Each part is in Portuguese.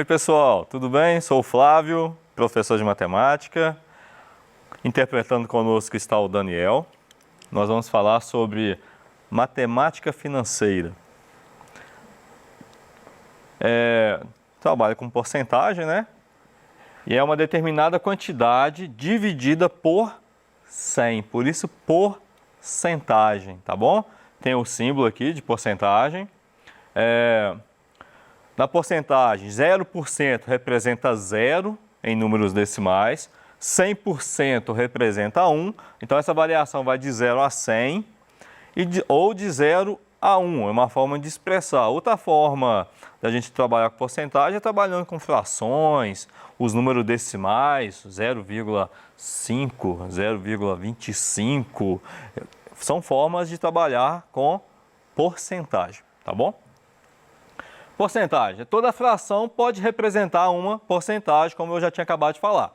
Oi pessoal, tudo bem? Sou o Flávio, professor de matemática. Interpretando conosco está o Daniel. Nós vamos falar sobre matemática financeira. Trabalho com porcentagem, né? E é uma determinada quantidade dividida por 100, por isso porcentagem, tá bom? Tem o símbolo aqui de porcentagem. Na porcentagem, 0% representa 0 em números decimais, 100% representa 1, então essa variação vai de 0 a 100 ou de 0 a 1, é uma forma de expressar. Outra forma da gente trabalhar com porcentagem é trabalhando com frações, os números decimais, 0,5, 0,25, são formas de trabalhar com porcentagem, tá bom? Porcentagem. Toda fração pode representar uma porcentagem, como eu já tinha acabado de falar.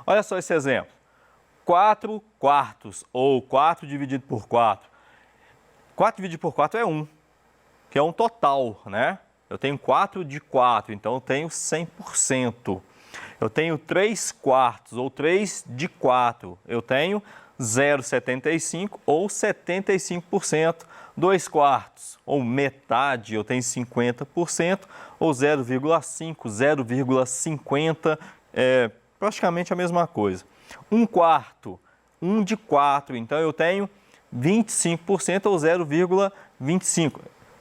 Olha só esse exemplo. 4 quartos, ou 4 dividido por 4. 4 dividido por 4 é 1, que é um total, né? Eu tenho 4 de 4, então eu tenho 100%. Eu tenho 3 quartos, ou 3 de 4. Eu tenho 0,75 ou 75%. 2 quartos, ou metade, eu tenho 50%, ou 0,5, 0,50, é praticamente a mesma coisa. 1 quarto, 1 de 4, então eu tenho 25% ou 0,25.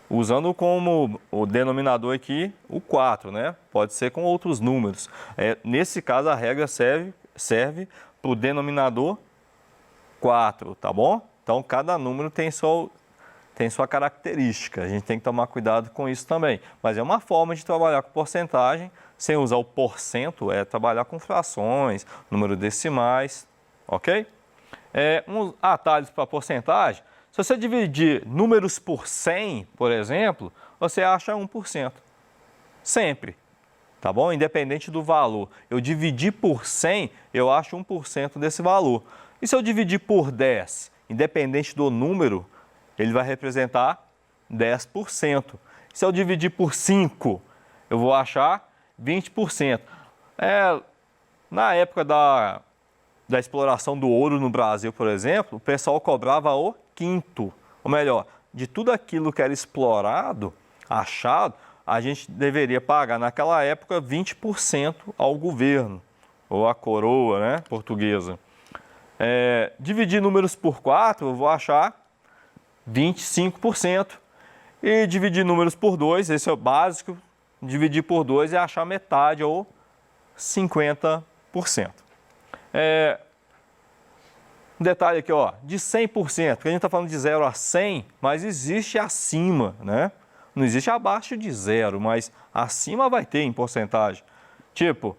Usando como o denominador aqui o 4, né? Pode ser com outros números. Nesse caso, a regra serve para o denominador 4, tá bom? Então, cada número tem sua característica, a gente tem que tomar cuidado com isso também. Mas é uma forma de trabalhar com porcentagem, sem usar o porcento, é trabalhar com frações, números decimais, ok? Uns atalhos para porcentagem, se você dividir números por 100, por exemplo, você acha 1%. Sempre, tá bom? Independente do valor. Eu dividi por 100, eu acho 1% desse valor. E se eu dividir por 10, independente do número, ele vai representar 10%. Se eu dividir por 5, eu vou achar 20%. Na época da exploração do ouro no Brasil, por exemplo, o pessoal cobrava o quinto. Ou melhor, de tudo aquilo que era explorado, achado, a gente deveria pagar naquela época 20% ao governo, ou à coroa, né, portuguesa. Dividir números por 4, eu vou achar 25%. E dividir números por 2, esse é o básico, dividir por 2 é achar metade ou 50%. Um detalhe aqui, ó, de 100%, porque a gente está falando de 0 a 100, mas existe acima, né? Não existe abaixo de 0, mas acima vai ter em porcentagem. Tipo,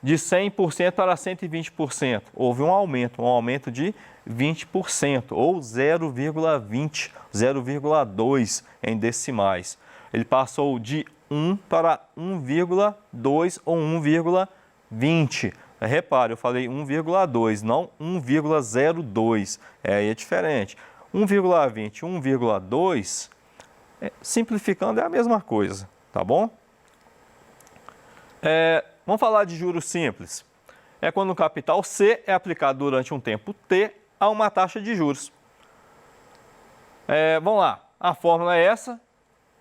de 100% para 120%, houve um aumento de 20%, ou 0,20, 0,2 em decimais. Ele passou de 1 para 1,2 ou 1,20. Repare, eu falei 1,2, não 1,02. Aí é diferente. 1,20, 1,2, simplificando, é a mesma coisa, tá bom? Vamos falar de juros simples. É quando o capital C é aplicado durante um tempo T a uma taxa de juros. Vamos lá, a fórmula é essa.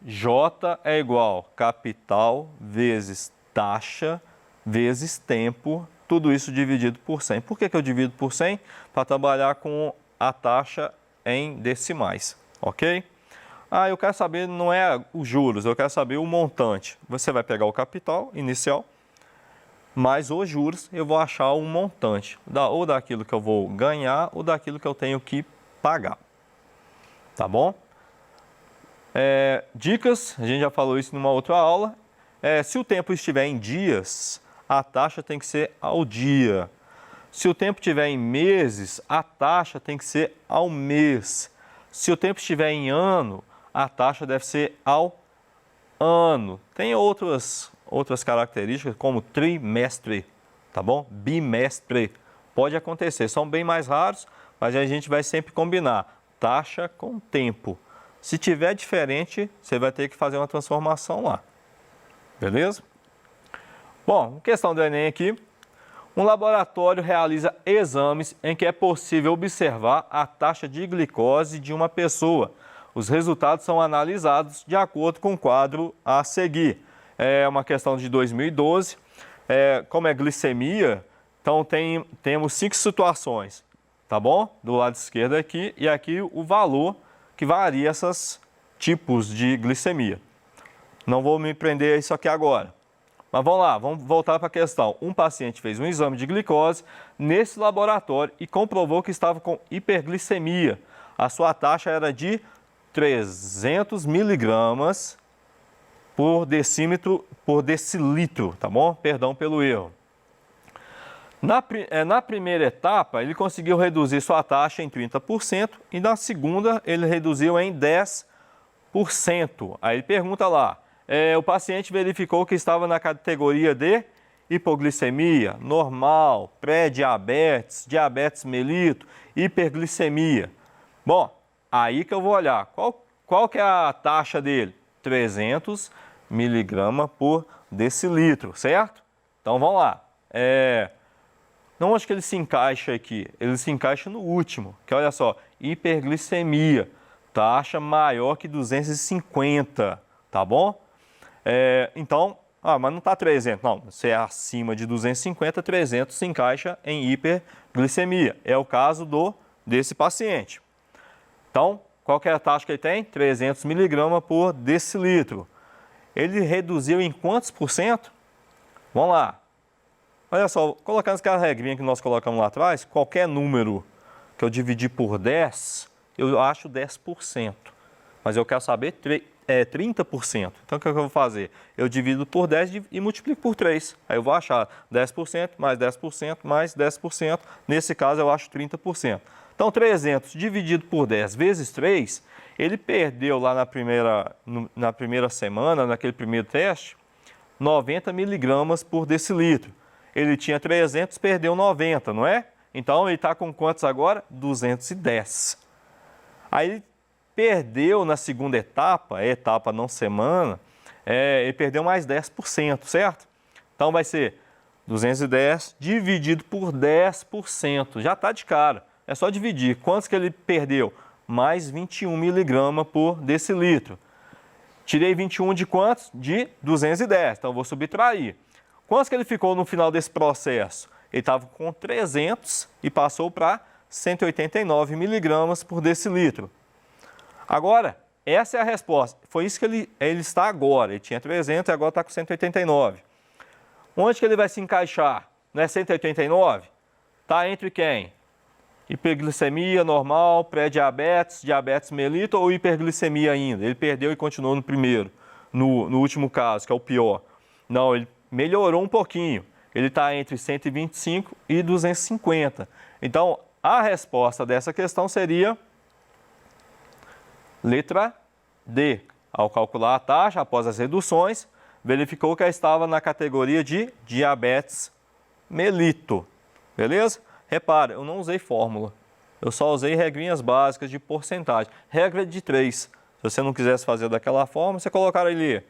J é igual capital vezes taxa vezes tempo, tudo isso dividido por 100. Por que eu divido por 100? Para trabalhar com a taxa em decimais, ok? Eu quero saber, não é os juros, eu quero saber o montante. Você vai pegar o capital inicial, mais os juros, eu vou achar um montante, ou daquilo que eu vou ganhar, ou daquilo que eu tenho que pagar. Tá bom? Dicas, a gente já falou isso numa outra aula. Se o tempo estiver em dias, a taxa tem que ser ao dia. Se o tempo estiver em meses, a taxa tem que ser ao mês. Se o tempo estiver em ano, a taxa deve ser ao ano. Tem outras características, como trimestre, tá bom? Bimestre. Pode acontecer, são bem mais raros, mas a gente vai sempre combinar taxa com tempo. Se tiver diferente, você vai ter que fazer uma transformação lá. Beleza? Bom, questão do Enem aqui. Um laboratório realiza exames em que é possível observar a taxa de glicose de uma pessoa. Os resultados são analisados de acordo com o quadro a seguir. É uma questão de 2012. Como é glicemia, então temos 5 situações, tá bom? Do lado esquerdo aqui e aqui o valor que varia esses tipos de glicemia. Não vou me prender a isso aqui agora. Mas vamos lá, vamos voltar para a questão. Um paciente fez um exame de glicose nesse laboratório e comprovou que estava com hiperglicemia. A sua taxa era de 300 miligramas por decilitro, tá bom? Perdão pelo erro. Na primeira etapa, ele conseguiu reduzir sua taxa em 30% e na segunda ele reduziu em 10%. Aí ele pergunta lá, o paciente verificou que estava na categoria de hipoglicemia, normal, pré-diabetes, diabetes mellitus, hiperglicemia. Bom, aí que eu vou olhar, qual que é a taxa dele? 300 miligramas por decilitro, certo? Então vamos lá. Não acho que ele se encaixa aqui, ele se encaixa no último, que olha só, hiperglicemia, taxa maior que 250, tá bom? Então, mas não está 300, não, se é acima de 250, 300 se encaixa em hiperglicemia, é o caso desse paciente. Então, qual que é a taxa que ele tem? 300 miligramas por decilitro. Ele reduziu em quantos por cento? Vamos lá. Olha só, colocando aquela regrinha que nós colocamos lá atrás, qualquer número que eu dividir por 10, eu acho 10%. Mas eu quero saber 30%. Então, o que eu vou fazer? Eu divido por 10 e multiplico por 3. Aí eu vou achar 10%, mais 10%, mais 10%. Nesse caso, eu acho 30%. Então, 300 dividido por 10 vezes 3, ele perdeu lá na primeira semana, naquele primeiro teste, 90 miligramas por decilitro. Ele tinha 300, perdeu 90, não é? Então, ele está com quantos agora? 210. Aí, ele perdeu na segunda etapa, etapa não semana, ele perdeu mais 10%, certo? Então, vai ser 210 dividido por 10%. Já está de cara. É só dividir. Quantos que ele perdeu? Mais 21 miligramas por decilitro. Tirei 21 de quantos? De 210. Então, eu vou subtrair. Quantos que ele ficou no final desse processo? Ele estava com 300 e passou para 189 miligramas por decilitro. Agora, essa é a resposta. Foi isso que ele está agora. Ele tinha 300 e agora está com 189. Onde que ele vai se encaixar? Não é 189? Está entre quem? Hiperglicemia normal, pré-diabetes, diabetes mellitus ou hiperglicemia ainda? Ele perdeu e continuou no primeiro, no último caso, que é o pior. Não, ele melhorou um pouquinho. Ele está entre 125 e 250. Então, a resposta dessa questão seria letra D. Ao calcular a taxa, após as reduções, verificou que ela estava na categoria de diabetes mellitus. Beleza? Repara, eu não usei fórmula. Eu só usei regrinhas básicas de porcentagem. Regra de 3. Se você não quisesse fazer daquela forma, você colocar ali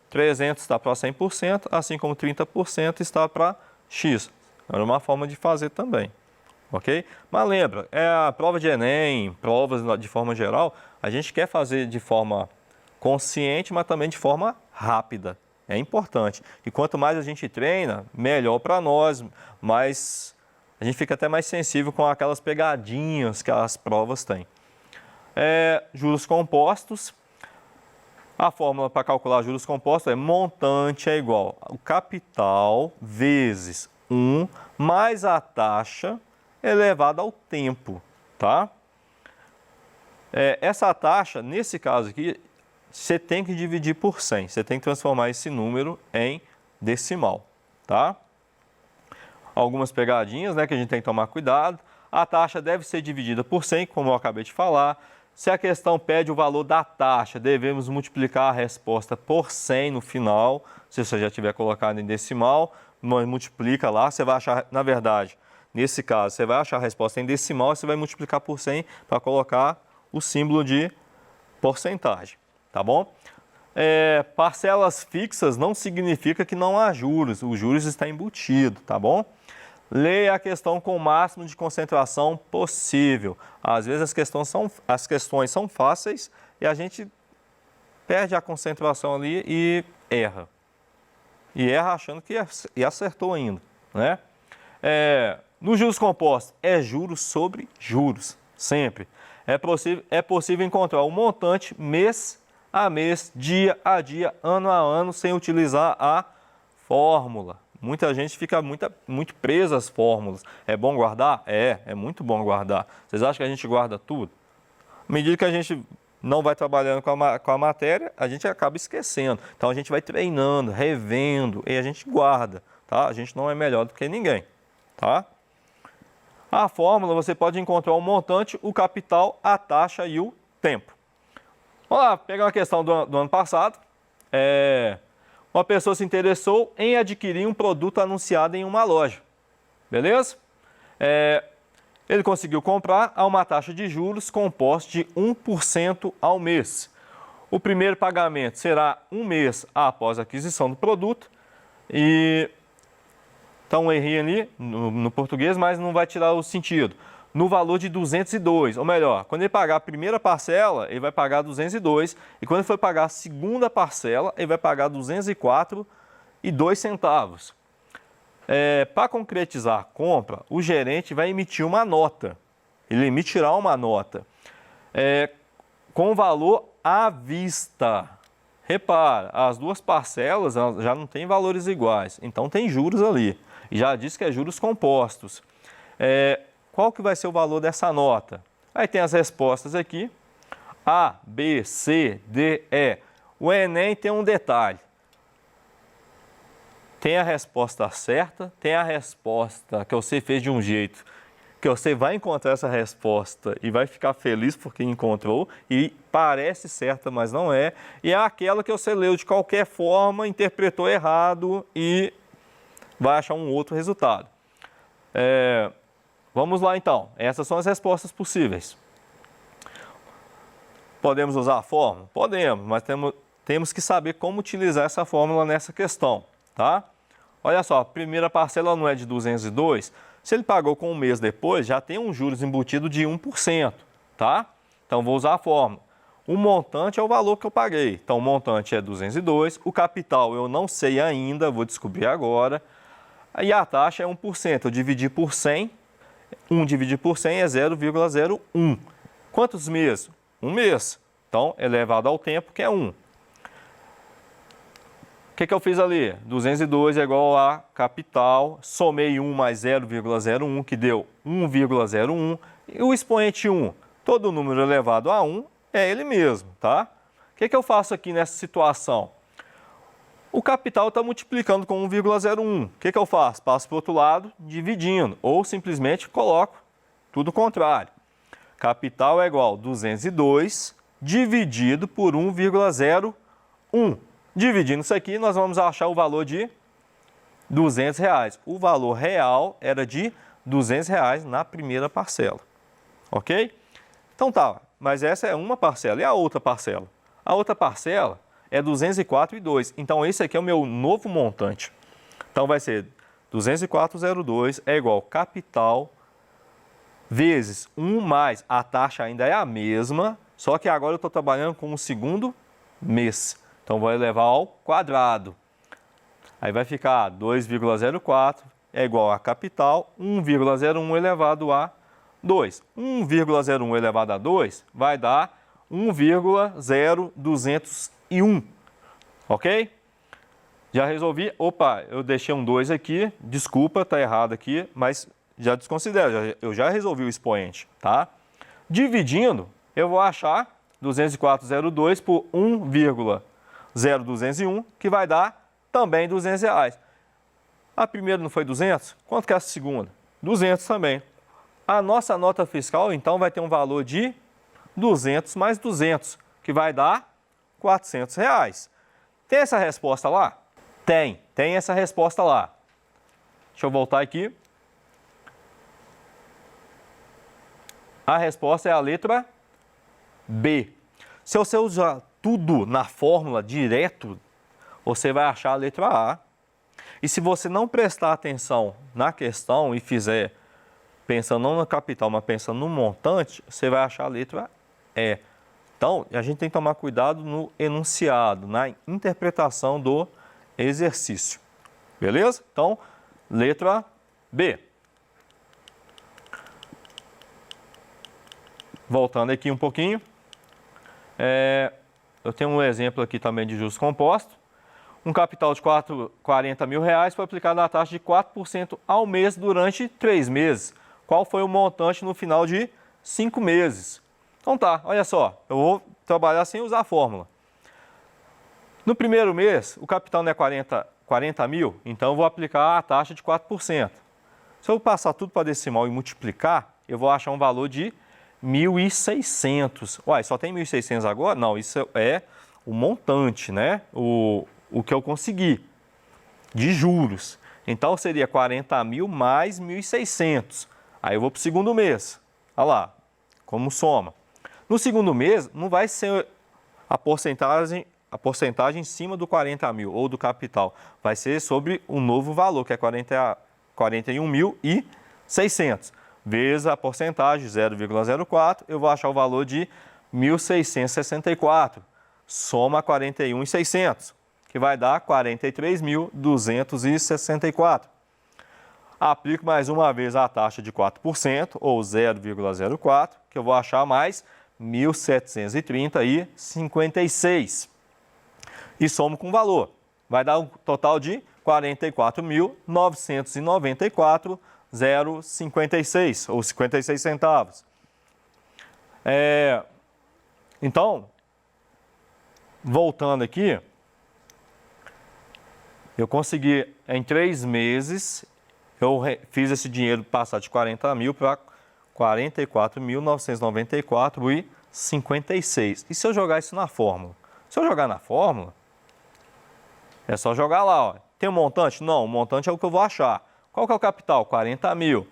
300 está para 100%, assim como 30% está para X. Era uma forma de fazer também. Ok? Mas lembra, a prova de Enem, provas de forma geral, a gente quer fazer de forma consciente, mas também de forma rápida. É importante. E quanto mais a gente treina, melhor para nós, mais a gente fica até mais sensível com aquelas pegadinhas que as provas têm. Juros compostos. A fórmula para calcular juros compostos é montante é igual ao capital vezes 1 mais a taxa elevada ao tempo, tá? Essa taxa, nesse caso aqui, você tem que dividir por 100. Você tem que transformar esse número em decimal, tá? Algumas pegadinhas, né, que a gente tem que tomar cuidado. A taxa deve ser dividida por 100, como eu acabei de falar. Se a questão pede o valor da taxa, devemos multiplicar a resposta por 100 no final. Se você já tiver colocado em decimal, multiplica lá. Você vai achar, na verdade, nesse caso, você vai achar a resposta em decimal e você vai multiplicar por 100 para colocar o símbolo de porcentagem, tá bom? Parcelas fixas não significa que não há juros, os juros está embutido, tá bom? Leia a questão com o máximo de concentração possível. Às vezes as questões são fáceis e a gente perde a concentração ali e erra. E erra achando que acertou ainda, né? Nos juros compostos, é juros sobre juros, sempre. É possível encontrar o montante mês a mês, dia a dia, ano a ano, sem utilizar a fórmula. Muita gente fica muito presa às fórmulas. É bom guardar? É muito bom guardar. Vocês acham que a gente guarda tudo? À medida que a gente não vai trabalhando com a matéria, a gente acaba esquecendo. Então a gente vai treinando, revendo e a gente guarda, tá? A gente não é melhor do que ninguém, tá? A fórmula você pode encontrar o montante, o capital, a taxa e o tempo. Vamos lá, pegar uma questão do ano passado. Uma pessoa se interessou em adquirir um produto anunciado em uma loja, beleza? Ele conseguiu comprar a uma taxa de juros composta de 1% ao mês. O primeiro pagamento será um mês após a aquisição do produto. Então, errei ali no português, mas não vai tirar o sentido. No valor de 202, ou melhor, quando ele pagar a primeira parcela, ele vai pagar 202, e quando ele for pagar a segunda parcela, ele vai pagar 204,02 centavos. Para concretizar a compra, o gerente vai emitir uma nota. Ele emitirá uma nota com o valor à vista. Repara, as duas parcelas já não têm valores iguais, então tem juros ali. E já diz que é juros compostos. Qual que vai ser o valor dessa nota? Aí tem as respostas aqui. A, B, C, D, E. O Enem tem um detalhe. Tem a resposta certa, tem a resposta que você fez de um jeito, que você vai encontrar essa resposta e vai ficar feliz porque encontrou, e parece certa, mas não é. E é aquela que você leu de qualquer forma, interpretou errado e vai achar um outro resultado. Vamos lá então, essas são as respostas possíveis. Podemos usar a fórmula? Podemos, mas temos que saber como utilizar essa fórmula nessa questão, tá? Olha só, a primeira parcela não é de 202, se ele pagou com um mês depois, já tem um juros embutido de 1%, tá? Então vou usar a fórmula. O montante é o valor que eu paguei, então o montante é 202, o capital eu não sei ainda, vou descobrir agora, e a taxa é 1%, eu dividi por 100, 1 dividido por 100 é 0,01. Quantos meses? Um mês. Então, elevado ao tempo, que é 1. O que eu fiz ali? 202 é igual a capital, somei 1 mais 0,01, que deu 1,01. E o expoente 1, todo número elevado a 1 é ele mesmo, tá? O que eu faço aqui nessa situação? O capital está multiplicando com 1,01. O que eu faço? Passo para o outro lado, dividindo, ou simplesmente coloco tudo o contrário. Capital é igual a 202 dividido por 1,01. Dividindo isso aqui, nós vamos achar o valor de R$200. O valor real era de R$200 na primeira parcela, ok? Então tá, mas essa é uma parcela. E a outra parcela? A outra parcela é 204,2. Então, esse aqui é o meu novo montante. Então, vai ser 204,02 é igual capital vezes 1 mais, a taxa ainda é a mesma, só que agora eu estou trabalhando com o segundo mês. Então, vou elevar ao quadrado. Aí vai ficar 2,04 é igual a capital 1,01 elevado a 2. 1,01 elevado a 2 vai dar 1,0201, ok? Já resolvi. Opa, eu deixei um 2 aqui, desculpa, está errado aqui, mas já desconsidero, eu já resolvi o expoente, tá? Dividindo, eu vou achar 204,02 por 1,0201, que vai dar também R$200. A primeira não foi 200? Quanto que é a segunda? 200 também. A nossa nota fiscal, então, vai ter um valor de 200 mais 200, que vai dar R$400. Tem essa resposta lá? Tem essa resposta lá. Deixa eu voltar aqui. A resposta é a letra B. Se você usar tudo na fórmula direto, você vai achar a letra A. E se você não prestar atenção na questão e fizer pensando não no capital, mas pensando no montante, você vai achar a letra E. Então, a gente tem que tomar cuidado no enunciado, na interpretação do exercício. Beleza? Então, letra B. Voltando aqui um pouquinho. Eu tenho um exemplo aqui também de juros compostos. Um capital de 40 mil reais foi aplicado a taxa de 4% ao mês durante 3 meses. Qual foi o montante no final de 5 meses? Então tá, olha só, eu vou trabalhar sem usar a fórmula. No primeiro mês, o capital não é 40 mil, então eu vou aplicar a taxa de 4%. Se eu passar tudo para decimal e multiplicar, eu vou achar um valor de 1.600. Uai, só tem 1.600 agora? Não, isso é o montante, né? O que eu consegui de juros. Então, seria 40 mil mais 1.600. Aí eu vou para o segundo mês. Olha lá, como soma. No segundo mês, não vai ser a porcentagem em cima do 40 mil ou do capital. Vai ser sobre o novo valor, que é 41.600. Vezes a porcentagem, 0,04, eu vou achar o valor de 1.664. Soma 41.600, que vai dar 43.264. Aplico mais uma vez a taxa de 4%, ou 0,04, que eu vou achar mais 1.730,56. E somo com o valor. Vai dar um total de 44.994,056, ou 56 centavos. Então, voltando aqui, eu consegui em 3 meses, eu fiz esse dinheiro passar de 40 mil para 44.994,56. E se eu jogar isso na fórmula? Se eu jogar na fórmula, é só jogar lá, ó. Tem um montante? Não, o montante é o que eu vou achar. Qual que é o capital? 40 mil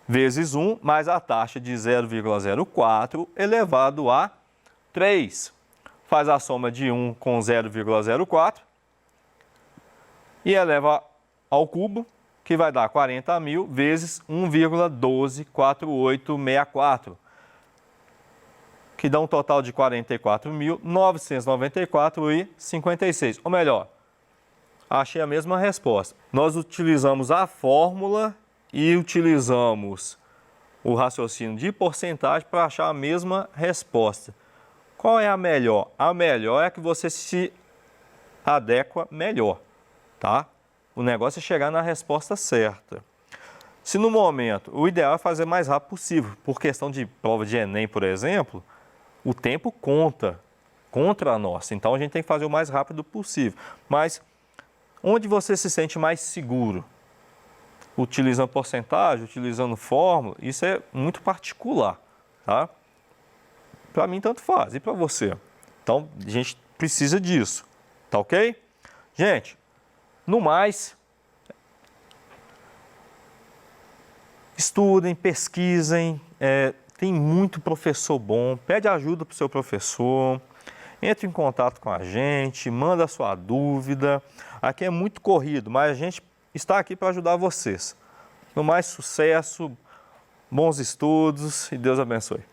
vezes 1 mais a taxa de 0,04 elevado a 3. Faz a soma de 1 com 0,04 e eleva ao cubo, que vai dar 40 mil vezes 1,124864, que dá um total de 44.994,56. Ou melhor, achei a mesma resposta. Nós utilizamos a fórmula e utilizamos o raciocínio de porcentagem para achar a mesma resposta. Qual é a melhor? A melhor é a que você se adequa melhor, tá? O negócio é chegar na resposta certa. Se no momento, o ideal é fazer o mais rápido possível. Por questão de prova de Enem, por exemplo, o tempo conta contra nós. Então, a gente tem que fazer o mais rápido possível. Mas, onde você se sente mais seguro? Utilizando porcentagem, utilizando fórmula, isso é muito particular, tá? Para mim, tanto faz. E para você? Então, a gente precisa disso, tá ok? Gente, no mais, estudem, pesquisem, tem muito professor bom, pede ajuda para o seu professor, entre em contato com a gente, manda a sua dúvida. Aqui é muito corrido, mas a gente está aqui para ajudar vocês. No mais, sucesso, bons estudos e Deus abençoe.